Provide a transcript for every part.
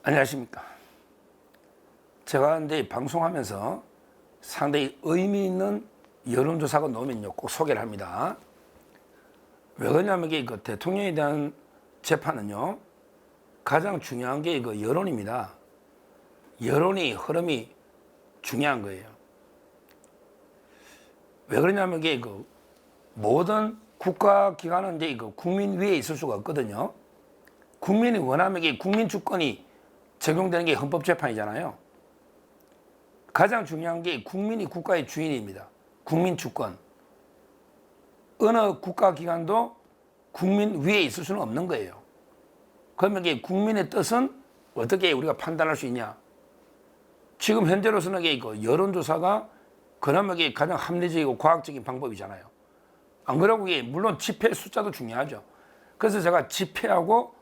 안녕하십니까. 제가 이제 방송하면서 상당히 의미 있는 여론조사가 나오면요, 꼭 소개를 합니다. 왜 그러냐면 이게 그 대통령에 대한 재판은요, 가장 중요한 게 그 여론입니다. 여론이 흐름이 중요한 거예요. 왜 그러냐면 이게 그 모든 국가기관은 이제 그 국민 위에 있을 수가 없거든요. 국민이 원하면 이게 국민 주권이 적용되는 게 헌법재판이잖아요. 가장 중요한 게 국민이 국가의 주인입니다. 국민 주권. 어느 국가기관도 국민 위에 있을 수는 없는 거예요. 그러면 이게 국민의 뜻은 어떻게 우리가 판단할 수 있냐? 지금 현재로서는 이게 여론조사가 그나마 이게 가장 합리적이고 과학적인 방법이잖아요. 안 그러고 이게 물론 집회 숫자도 중요하죠. 그래서 제가 집회하고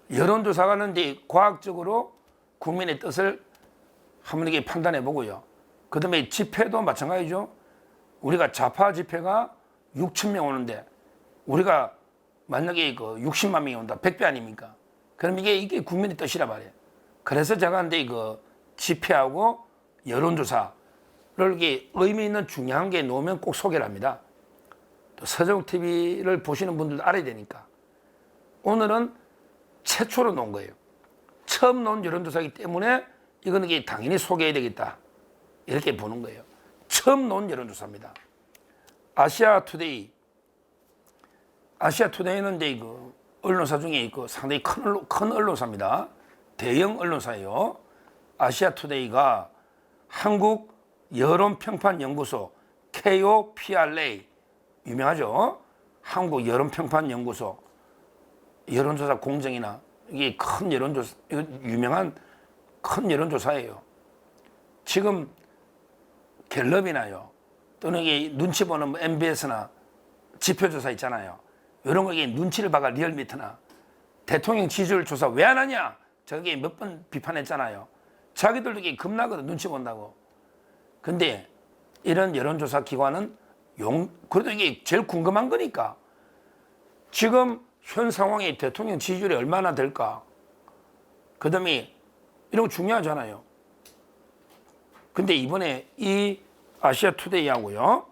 여론조사가는 이제 과학적으로 국민의 뜻을 한번 이렇게 판단해 보고요. 그 다음에 집회도 마찬가지죠. 우리가 좌파 집회가 6천 명 오는데 우리가 만약에 그 60만 명이 온다. 100배 아닙니까? 그럼 이게 국민의 뜻이란 말이에요. 그래서 제가 이제 그 집회하고 여론조사를 이게 의미 있는 중요한 게 놓으면 꼭 소개를 합니다. 또 서정TV를 보시는 분들도 알아야 되니까. 오늘은 최초로 놓은 거예요. 처음 놓은 여론조사이기 때문에 이거는 이게 당연히 소개해야 되겠다. 이렇게 보는 거예요. 처음 놓은 여론조사입니다. 아시아투데이는 이제 그 언론사 중에 그 상당히 큰 언론사입니다. 대형 언론사예요. 아시아투데이가 한국 여론평판연구소 KOPRA 유명하죠. 한국 여론평판연구소 여론조사 공정이나 이게 큰 여론조사 유명한 큰 여론조사예요. 지금 갤럽이나요 또는 이게 눈치 보는 MBS나 지표조사 있잖아요. 이런 거 이게 눈치를 봐가 리얼미터나 대통령 지지율 조사 왜 안 하냐? 저게 몇 번 비판했잖아요. 자기들도 이게 겁나거든 눈치 본다고. 근데 이런 여론조사 기관은 그래도 이게 제일 궁금한 거니까 지금 현 상황에 대통령 지지율이 얼마나 될까? 그 다음에 이런 거 중요하잖아요. 근데 이번에 이 아시아투데이하고요,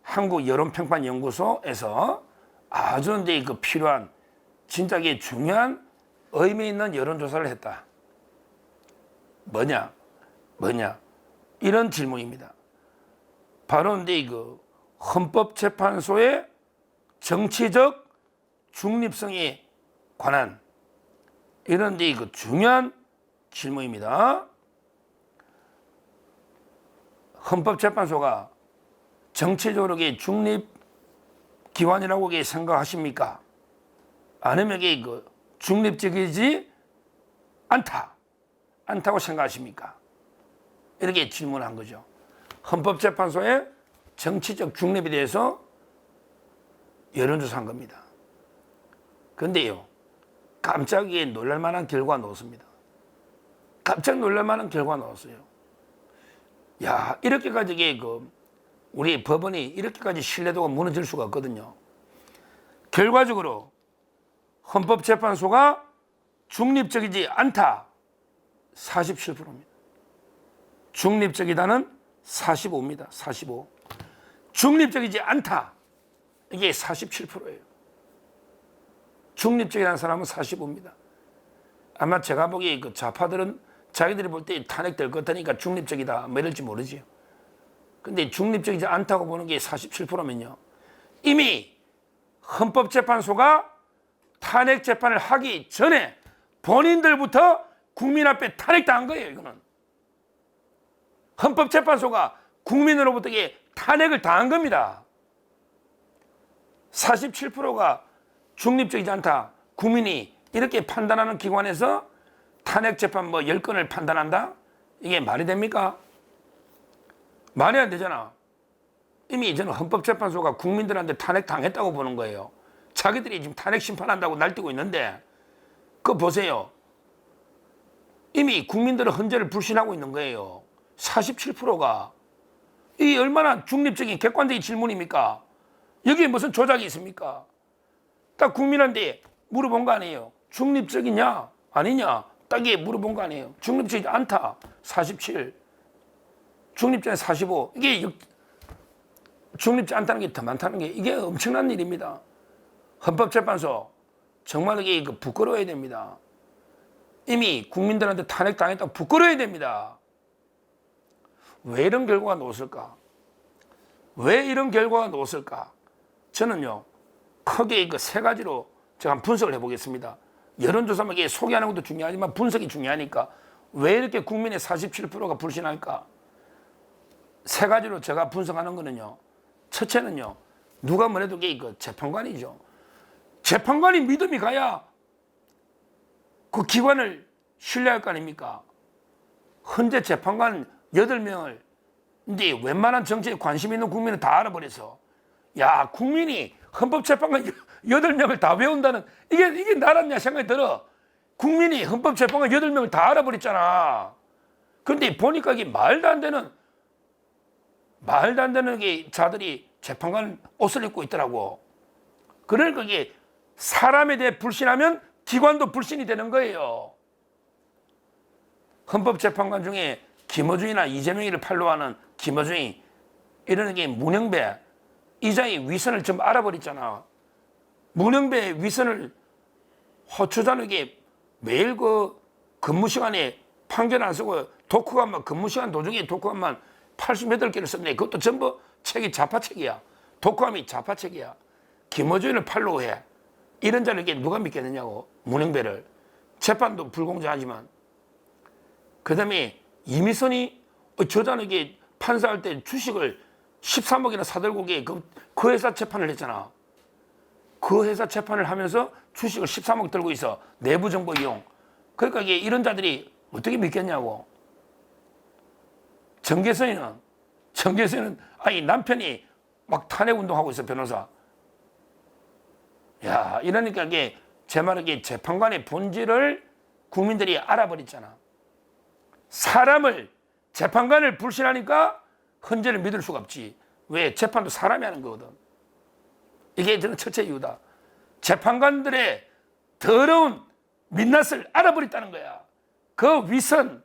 한국여론평판연구소에서 아주 이제 그 필요한 진짜 이게 중요한 의미 있는 여론조사를 했다. 뭐냐? 이런 질문입니다. 바로 이제 그 헌법재판소의 정치적 중립성에 관한 이런 이제 그 중요한 질문입니다. 헌법재판소가 정치적으로 중립기관이라고 생각하십니까? 아니면 그 중립적이지 않다고 생각하십니까? 이렇게 질문한 거죠. 헌법재판소의 정치적 중립에 대해서 여론조사한 겁니다. 그런데요, 깜짝이게 놀랄만한 결과가 나왔습니다. 깜짝 놀랄만한 결과가 나왔어요. 야, 이렇게까지 우리 법원이 이렇게까지 신뢰도가 무너질 수가 없거든요. 결과적으로 헌법재판소가 중립적이지 않다 47%입니다. 중립적이다는 45입니다. 45. 중립적이지 않다 이게 47%예요. 중립적이라는 사람은 45입니다. 아마 제가 보기에 그 좌파들은 자기들이 볼 때 탄핵될 것 같으니까 중립적이다 뭐 이럴지 모르지요. 근데 중립적이지 않다고 보는 게 47%면요. 이미 헌법재판소가 탄핵 재판을 하기 전에 본인들부터 국민 앞에 탄핵당한 거예요. 이거는 헌법재판소가 국민으로부터 탄핵을 당한 겁니다. 47%가 중립적이지 않다. 국민이 이렇게 판단하는 기관에서 탄핵 재판 10건을 판단한다? 이게 말이 됩니까? 말이 안 되잖아. 이미 저는 헌법재판소가 국민들한테 탄핵 당했다고 보는 거예요. 자기들이 지금 탄핵 심판한다고 날뛰고 있는데 그거 보세요. 이미 국민들은 헌재를 불신하고 있는 거예요. 47%가. 이 얼마나 중립적인 객관적인 질문입니까? 여기에 무슨 조작이 있습니까? 딱 국민한테 물어본 거 아니에요. 중립적이냐 아니냐 딱히 물어본 거 아니에요. 중립적이지 않다. 47. 중립적인 45. 이게 중립지 않다는 게 더 많다는 게 이게 엄청난 일입니다. 헌법재판소 정말 이게 부끄러워야 됩니다. 이미 국민들한테 탄핵당했다고 부끄러워야 됩니다. 왜 이런 결과가 나왔을까? 왜 이런 결과가 나왔을까? 저는요, 크게 세 가지로 제가 한번 분석을 해보겠습니다. 여론조사만 소개하는 것도 중요하지만 분석이 중요하니까 왜 이렇게 국민의 47%가 불신할까? 세 가지로 제가 분석하는 거는요, 첫째는요, 누가 뭐래도 이게 재판관이죠. 재판관이 믿음이 가야 그 기관을 신뢰할 거 아닙니까? 현재 재판관 8명을 근데 웬만한 정치에 관심 있는 국민은 다 알아버려서 야, 국민이 헌법재판관 8명을 다 외운다는 이게 나라냐 생각이 들어. 국민이 헌법재판관 8명을 다 알아버렸잖아. 그런데 보니까 이게 말도 안 되는 게 자들이 재판관 옷을 입고 있더라고. 그러니까 이게 사람에 대해 불신하면 기관도 불신이 되는 거예요. 헌법재판관 중에 김어준이나 이재명이를 팔로우하는 김어준이 이러는 게 문영배 이자의 위선을 좀 알아버렸잖아. 문영배의 위선을 허추자르게 매일 근무 시간에 판결 안 쓰고 독후감만 근무 시간 도중에 독후감만 88개를 썼네. 그것도 전부 책이 좌파책이야. 독후감이 좌파책이야. 김어준을 팔로우해. 이런 자를 누가 믿겠느냐고. 문영배를. 재판도 불공정하지만. 그 다음에 이미선이 저자에게 판사할 때 주식을 13억이나 사들고 그 회사 재판을 했잖아. 그 회사 재판을 하면서 주식을 13억 들고 있어. 내부 정보 이용. 그러니까 이런 자들이 어떻게 믿겠냐고. 정계선이는 아니 남편이 막 탄핵 운동하고 있어, 변호사. 야, 이러니까 제 말은 재판관의 본질을 국민들이 알아버렸잖아. 사람을 재판관을 불신하니까 헌재를 믿을 수가 없지. 왜? 재판도 사람이 하는 거거든. 이게 저는 첫째 이유다. 재판관들의 더러운 민낯을 알아버렸다는 거야. 그 위선,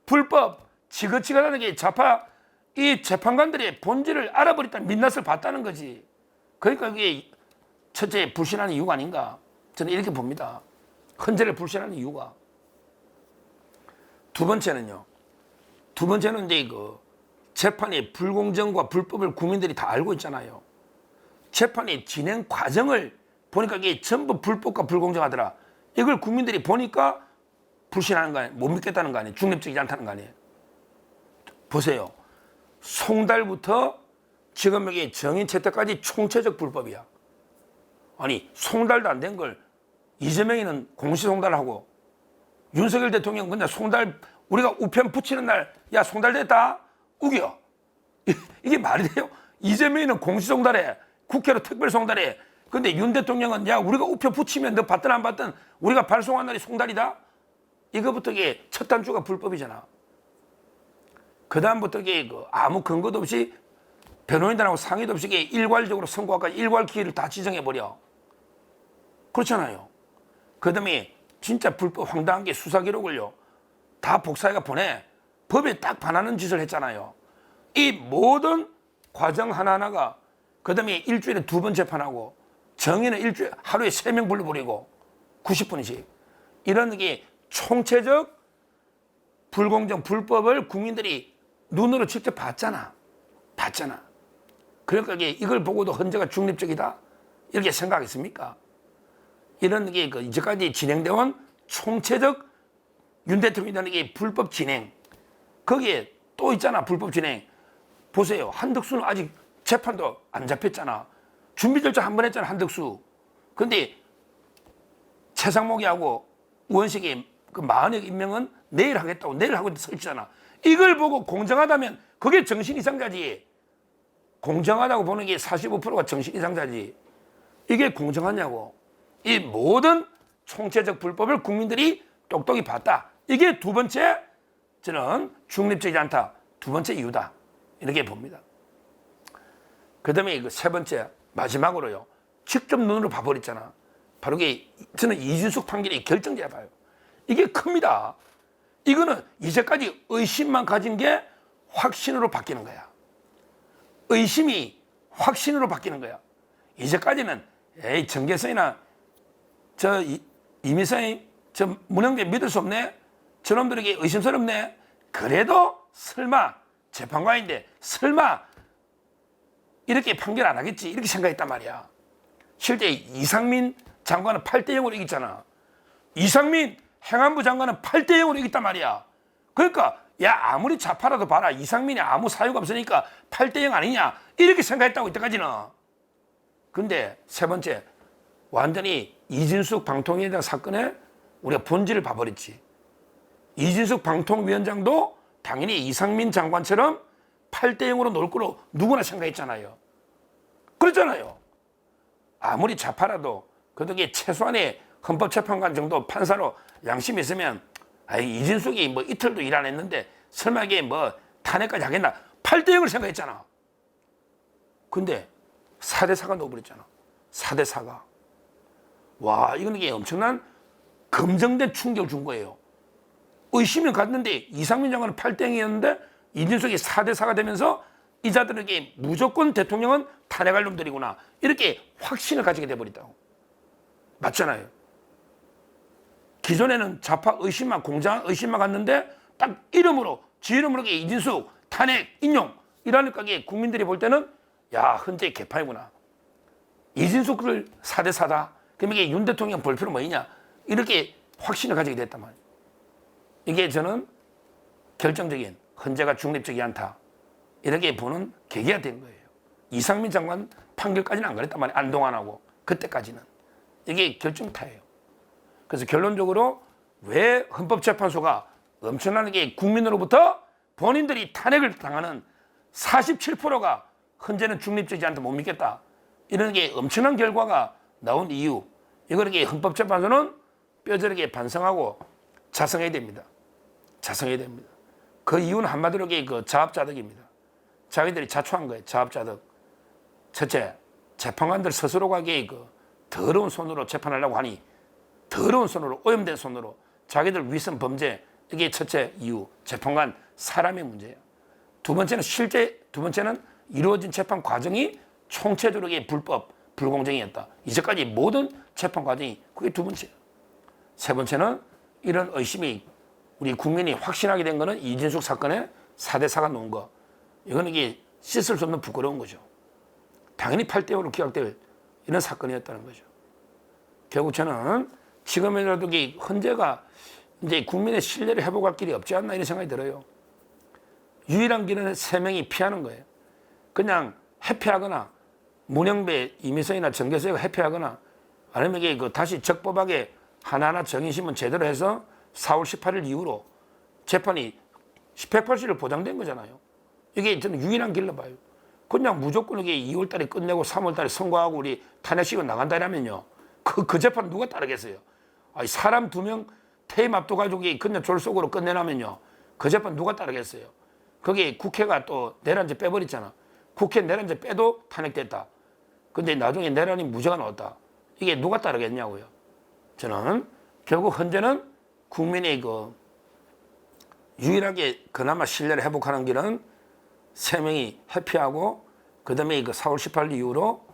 불법, 지긋지긋하는 게 좌파 이 재판관들의 본질을 알아버렸다는 민낯을 봤다는 거지. 그러니까 그게 첫째 불신하는 이유가 아닌가. 저는 이렇게 봅니다. 헌재를 불신하는 이유가. 두 번째는 이제 재판의 불공정과 불법을 국민들이 다 알고 있잖아요. 재판의 진행 과정을 보니까 이게 전부 불법과 불공정하더라. 이걸 국민들이 보니까 불신하는 거 아니에요. 못 믿겠다는 거 아니에요. 중립적이지 않다는 거 아니에요. 보세요. 송달부터 지금 여기 정인 채택까지 총체적 불법이야. 아니, 송달도 안 된 걸 이재명이는 공시송달하고 윤석열 대통령 근데 송달 우리가 우편 붙이는 날 야 송달됐다 우겨. 이게 말이 돼요? 이재명이는 공시송달해. 국회로 특별송달해. 근데 윤 대통령은 야 우리가 우표 붙이면 너 받든 안 받든 우리가 발송한 날이 송달이다. 이거부터 이게 첫 단추가 불법이잖아. 그 다음부터 이게 아무 근거도 없이 변호인단하고 상의도 없이 이게 일괄적으로 선고하까 일괄 기일을 다 지정해버려. 그렇잖아요. 그 다음에 진짜 불법 황당한 게 수사 기록을요 다 복사해가 보내. 법에 딱 반하는 짓을 했잖아요. 이 모든 과정 하나하나가 그 다음에 일주일에 2번 재판하고 정의는 일주일에 하루에 3명 불러버리고 90분씩 이런 게 총체적 불공정 불법을 국민들이 눈으로 직접 봤잖아. 그러니까 이걸 보고도 헌재가 중립적이다 이렇게 생각했습니까? 이런 게 이제까지 진행되어 온 총체적 윤 대통령이라는 게 불법 진행. 거기에 또 있잖아, 불법 진행. 보세요. 한덕수는 아직 재판도 안 잡혔잖아. 준비 절차 한 번 했잖아, 한덕수. 근데 최상목이하고 우원식이 그 40여 임명은 내일 하겠다고 내일 하고 서 있잖아. 이걸 보고 공정하다면 그게 정신 이상자지. 공정하다고 보는 게 45%가 정신 이상자지. 이게 공정하냐고. 이 모든 총체적 불법을 국민들이 똑똑히 봤다. 이게 두 번째, 저는 중립적이지 않다. 두 번째 이유다. 이렇게 봅니다. 그 다음에 세 번째, 마지막으로요. 직접 눈으로 봐버렸잖아. 바로 이게 저는 이준석 판결이 결정적이야 봐요. 이게 큽니다. 이거는 이제까지 의심만 가진 게 확신으로 바뀌는 거야. 의심이 확신으로 바뀌는 거야. 이제까지는 에이 정계성이나 이미성이 문영배 믿을 수 없네. 저놈들에게 의심스럽네. 그래도 설마 재판관인데 설마 이렇게 판결 안 하겠지 이렇게 생각했단 말이야. 실제 이상민 장관은 8대0으로 이겼잖아. 이상민 행안부 장관은 8대0으로 이겼단 말이야. 그러니까 야 아무리 좌파라도 봐라. 이상민이 아무 사유가 없으니까 8대0 아니냐 이렇게 생각했다고 이때까지는. 근데 세 번째 완전히 이진숙 방통위원장 사건에 우리가 본질을 봐버렸지. 이진숙 방통위원장도 당연히 이상민 장관처럼 8대0으로 놀 거로 누구나 생각했잖아요. 그렇잖아요. 아무리 좌파라도 그게 최소한의 헌법재판관 정도 판사로 양심이 있으면 이진숙이 뭐 이틀도 일 안 했는데 설마 이게 뭐 탄핵까지 하겠나 8대0을 생각했잖아. 근데 4대4가 넣어버렸잖아. 4대4가. 와 이건 이게 엄청난 검증된 충격을 준 거예요. 의심을 갖는데 이상민 장관은 8대0이었는데 이진숙이 4대4가 되면서 이 자들에게 무조건 대통령은 탄핵할 놈들이구나 이렇게 확신을 가지게 돼버렸다고. 맞잖아요. 기존에는 좌파 의심만 공정한 의심만 갔는데 딱 이름으로 지 이름으로 이진숙 탄핵 인용 이러니까 국민들이 볼 때는 야 헌재 개판이구나. 이진숙을 4대4다. 그럼 이게 윤 대통령 볼 필요 뭐냐 이렇게 확신을 가지게 됐단 말이에요. 이게 저는 결정적인 헌재가 중립적이지 않다 이렇게 보는 계기가 된 거예요. 이상민 장관 판결까지는 안 그랬단 말이에요. 안동안하고 그때까지는. 이게 결정타예요. 그래서 결론적으로 왜 헌법재판소가 엄청나게 국민으로부터 본인들이 탄핵을 당하는 47%가 헌재는 중립적이지 않다 못 믿겠다 이런 게 엄청난 결과가 나온 이유 이거를 헌법재판소는 뼈저리게 반성하고 자성해야 됩니다. 자성해야 됩니다. 그 이유는 한마디로 그 자업자득입니다. 자기들이 자초한 거예요. 자업자득. 첫째, 재판관들 스스로가 그 더러운 손으로 재판하려고 하니 더러운 손으로 오염된 손으로 자기들 위선 범죄 이게 첫째 이유. 재판관 사람의 문제예요. 두 번째는 이루어진 재판 과정이 총체적으로 불법 불공정이었다. 이제까지 모든 재판 과정이 그게 두 번째예요. 세 번째는 이런 의심이 우리 국민이 확신하게 된 거는 이진숙 사건에 4대4가 놓은 거. 이거는 이게 씻을 수 없는 부끄러운 거죠. 당연히 8대5로 기각될 이런 사건이었다는 거죠. 결국 저는 지금이라도 헌재가 이제 국민의 신뢰를 회복할 길이 없지 않나 이런 생각이 들어요. 유일한 길은 3명이 피하는 거예요. 그냥 회피하거나 문영배, 이미성이나 정계석이가 회피하거나 아니면 이게 다시 적법하게 하나하나 정인신문 제대로 해서 4월 18일 이후로 재판이 180일 보장된 거잖아요. 이게 저는 유일한 길로 봐요. 그냥 무조건 이게 2월 달에 끝내고 3월 달에 선고하고 우리 탄핵식은 나간다 이러면요. 그 재판 누가 따르겠어요? 아니, 사람 2명 퇴임 앞둬가지고 그냥 졸속으로 끝내라면요. 그 재판 누가 따르겠어요? 거기 국회가 또 내란죄 빼버렸잖아. 국회 내란죄 빼도 탄핵됐다. 근데 나중에 내란이 무죄가 나왔다. 이게 누가 따르겠냐고요. 저는 결국 헌재는 국민의 유일하게 그나마 신뢰를 회복하는 길은 3명이 회피하고 그다음에 4월 18일 이후로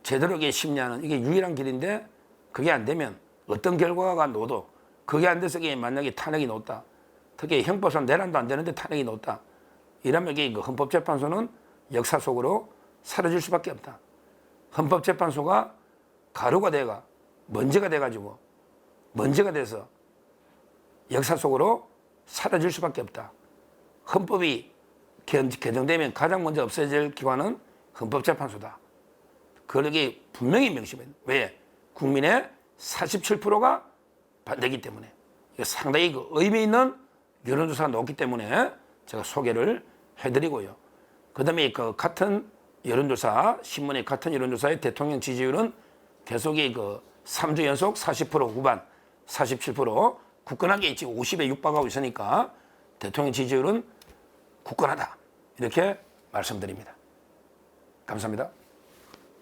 제대로 심리하는 이게 유일한 길인데 그게 안 되면 어떤 결과가 나도 그게 안 돼서 만약에 탄핵이 나왔다. 특히 형법상 내란도 안 되는데 탄핵이 나왔다. 이러면 헌법재판소는 역사 속으로 사라질 수밖에 없다. 헌법재판소가 가루가 돼가 먼지가 돼가지고 먼지가 돼서 역사 속으로 사라질 수밖에 없다. 헌법이 개정되면 가장 먼저 없어질 기관은 헌법재판소다. 그러기 분명히 명심해요. 왜? 국민의 47%가 반대이기 때문에. 상당히 의미 있는 여론조사가 나왔기 때문에 제가 소개를 해드리고요. 그 다음에 같은 여론조사, 신문의 같은 여론조사의 대통령 지지율은 계속 3주 연속 40% 후반, 47% 굳건하게 지금 50에 육박하고 있으니까 대통령 지지율은 굳건하다. 이렇게 말씀드립니다. 감사합니다.